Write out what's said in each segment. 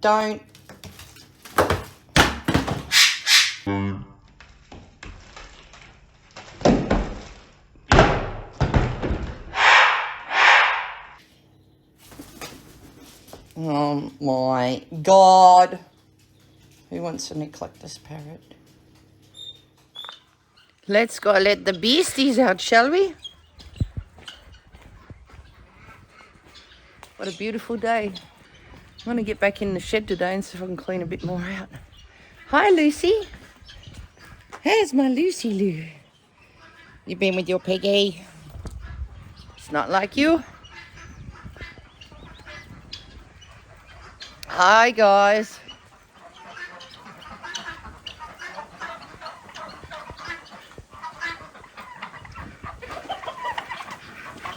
don't. Oh my God. Who wants an eclectus parrot? Let's go let the beasties out, shall we? What a beautiful day. I'm going to get back in the shed today and see if I can clean a bit more out. Hi, Lucy. Here's my Lucy Lou. You been with your piggy? It's not like you. Hi, guys.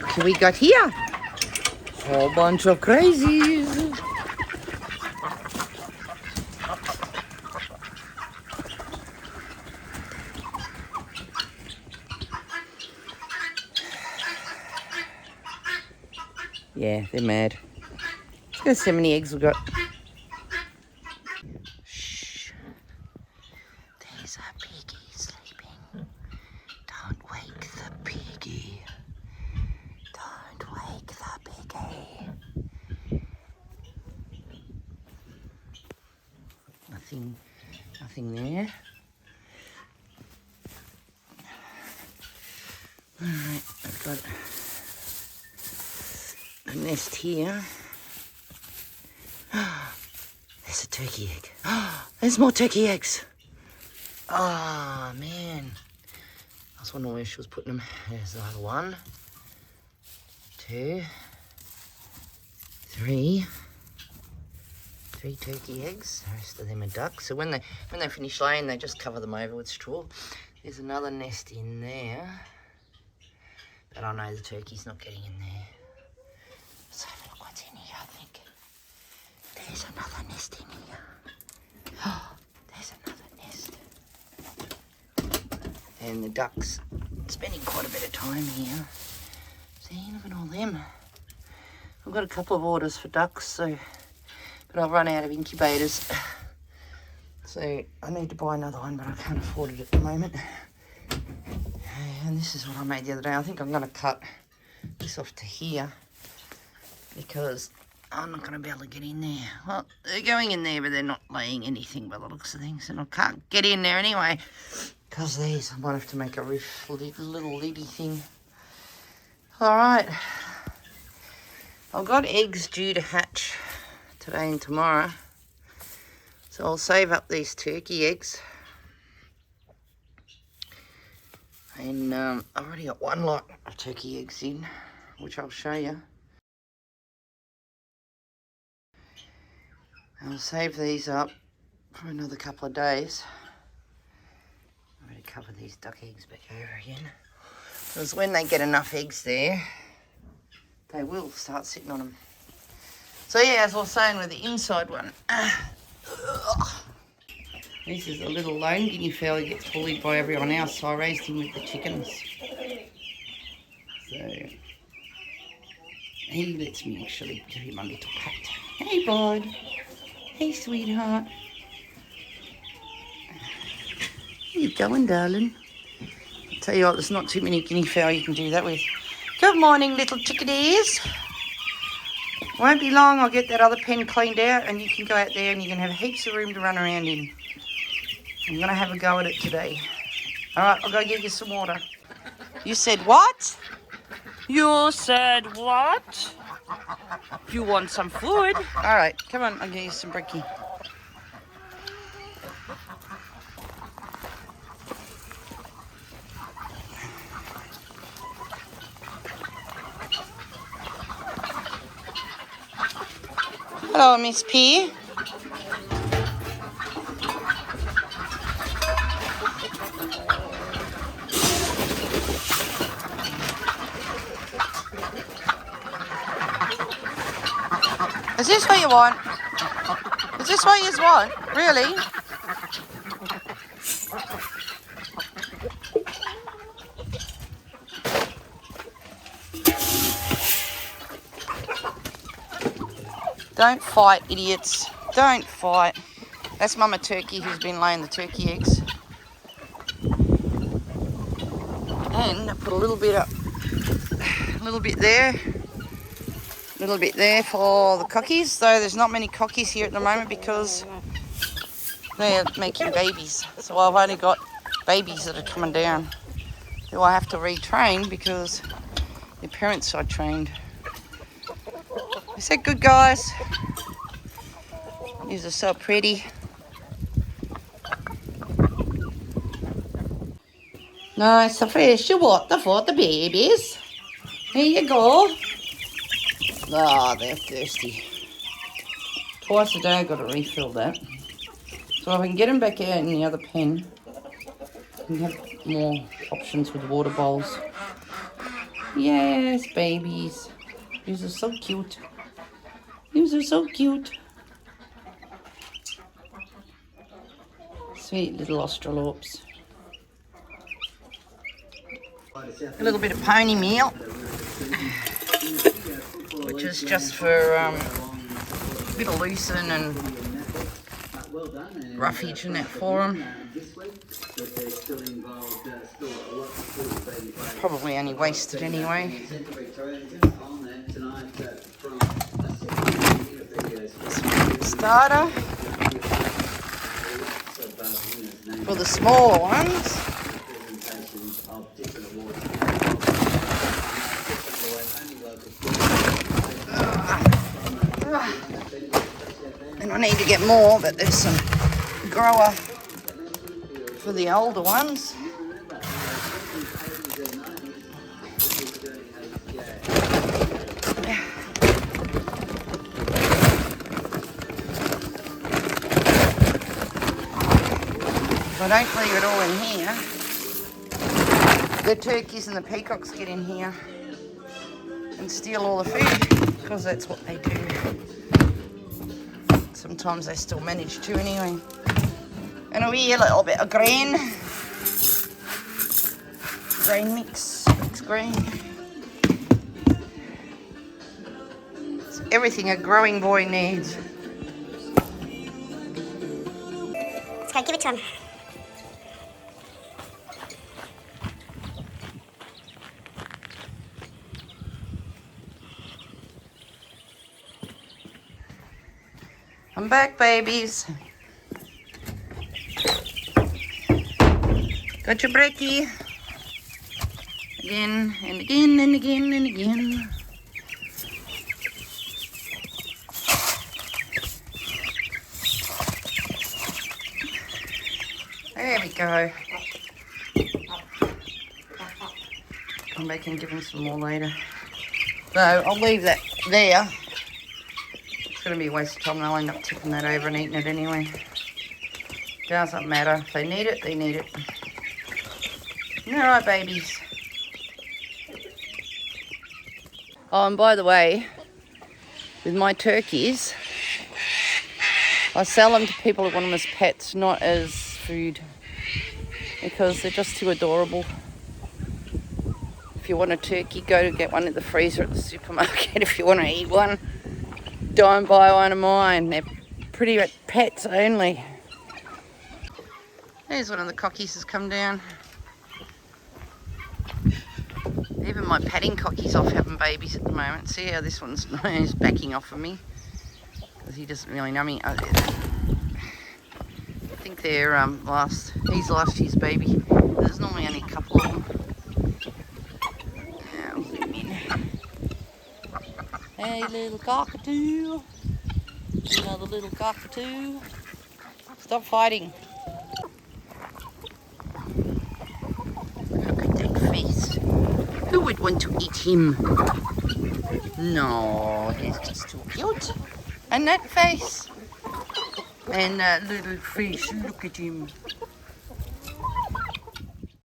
Look who we got here. Whole bunch of crazies. Yeah, they're mad. Let's see how many eggs we got. Shh. There's a piggy sleeping. Don't wake the piggy. Don't wake the piggy. Nothing there. Alright, I've got a nest here. There's a turkey egg. There's more turkey eggs. Oh, man. I was wondering where she was putting them. There's the other one. 2, 3. 3 turkey eggs. The rest of them are ducks. So when they finish laying, they just cover them over with straw. There's another nest in there. But I know the turkey's not getting in there. Let's have a look what's in here, I think. There's another nest in here. Oh, there's another nest. And the ducks spending quite a bit of time here. See, look at all them. I've got a couple of orders for ducks, but I've run out of incubators. So I need to buy another one, but I can't afford it at the moment. And this is what I made the other day. I think I'm going to cut this off to here because I'm not going to be able to get in there. Well, they're going in there, but they're not laying anything by the looks of things. And I can't get in there anyway because these. I might have to make a roof little liddy thing. All right. I've got eggs due to hatch today and tomorrow. So I'll save up these turkey eggs. And I've already got one lot of turkey eggs in, which I'll show you. I'll save these up for another couple of days. I'm going to cover these duck eggs back over again. Because when they get enough eggs there, they will start sitting on them. So yeah, as I was saying with the inside one, this is a little lone guinea fowl. He gets bullied by everyone else, so I raised him with the chickens. So he lets me actually give him a little pat. Hey, bud. Hey, sweetheart. Where you going, darling? I'll tell you what, there's not too many guinea fowl you can do that with. Good morning, little chickadees. Won't be long, I'll get that other pen cleaned out and you can go out there and you can have heaps of room to run around in. I'm going to have a go at it today. All right, I'll go get you some water. You said what? You said what? You want some food? All right, come on, I'll get you some brekkie. Hello, Miss P. Is this what you want? Is this what you want? Really? Don't fight, idiots. Don't fight. That's Mama Turkey who's been laying the turkey eggs. And I put a little bit there. A little bit there for the cockies, though there's not many cockies here at the moment because they're making babies. So I've only got babies that are coming down who I have to retrain because their parents are trained. Is that good, guys? These are so pretty. Nice, the fresh water for the babies. Here you go. Oh, they're thirsty. Twice a day I've got to refill that. So if I can get them back out in the other pen, I can have more options with water bowls. Yes, babies. These are so cute. These are so cute. Sweet little Australorps. A little bit of pony meal, which is just for a bit of lucerne and roughage and that for them. Probably only wasted anyway. Starter for the smaller ones. And I need to get more, but there's some grower for the older ones. If I don't leave it all in here, the turkeys and the peacocks get in here and steal all the food, because that's what they do. Sometimes they still manage to anyway. And a wee little bit of grain mix, mixed grain. It's everything a growing boy needs. Let's go, give it to him. I'm back, babies. Got your brekkie. Again and again and again and again. There we go. Come back and give him some more later. So I'll leave that there. It's going to be a waste of time. They'll end up tipping that over and eating it anyway. Doesn't matter. If they need it, they need it. Alright, babies. Oh, and by the way, with my turkeys, I sell them to people who want them as pets, not as food, because they're just too adorable. If you want a turkey, go to get one at the freezer at the supermarket. If you want to eat one, don't buy one of mine. They're pretty much pets only. There's one of the cockies has come down. Even my padding cockie's off having babies at the moment. See how this one's he's backing off of me because he doesn't really know me. I think they're he's last year's baby. There's normally only a couple of them. Now, zoom in. Hey, little cockatoo. Another little cockatoo. Stop fighting. Look at that face. Who would want to eat him? No, he's just too cute. And that face. And that little face, look at him.